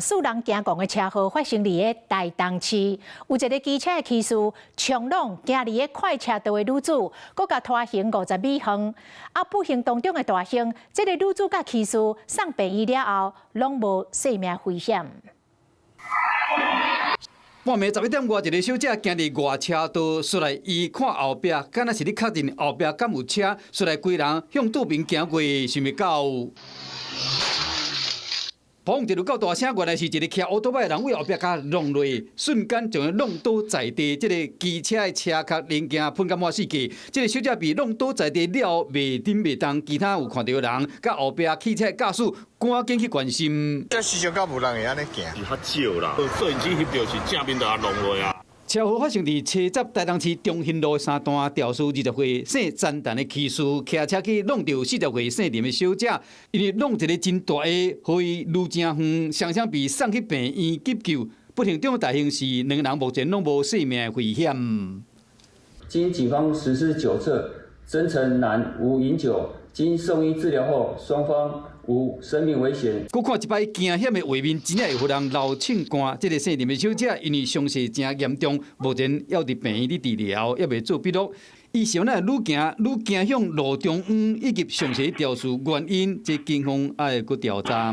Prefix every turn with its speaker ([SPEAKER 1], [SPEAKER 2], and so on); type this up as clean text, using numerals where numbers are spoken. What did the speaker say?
[SPEAKER 1] 4人驚狂的車禍發生在台東市，有一個機車的騎士衝撞行離的快車道的女子，佫甲拖行50米遠。不幸當中的大幸，這個女子甲騎士送病院了後，攏無性命危險。
[SPEAKER 2] 半暝11點外，一個小姐行佇外車道，出來伊看後壁，敢若是咧確認後壁敢有車，出來規人向對面行過，想袂到。砰！一路到大聲，原來是一個騎奧多麥的人為後壁甲撞落，瞬間將伊撞倒在地。這個機車的車殼零件噴甲滿世界。這個小姐被撞倒在地了後，袂頂袂動，其他有看到的人，甲後壁汽車駕駛趕緊去關心。
[SPEAKER 3] 這時常甲無人會安尼行，
[SPEAKER 4] 是較少啦。攝影機翕到是正面就撞落啊。
[SPEAKER 2] 車禍發生在車閘台東市中興路3段，肇事20歲姓詹陳的騎士騎車去撞到40歲姓林的小姐，因為撞一個真大個，所以路正遠，雙雙被送去病院急救。不幸中大幸是2人目前攏無性命危險。
[SPEAKER 5] 經警方實施酒測，曾陳男無飲酒，經送醫治療後，雙方無生命危險。
[SPEAKER 2] 佫看一擺驚險的畫面，真正會互人流凊汗。這個姓林的小姐因為傷勢真嚴重，目前要佇病院裡治療，還未做筆錄。伊是呢愈行向路中央以及詳細調查原因，這警方還會佫調查。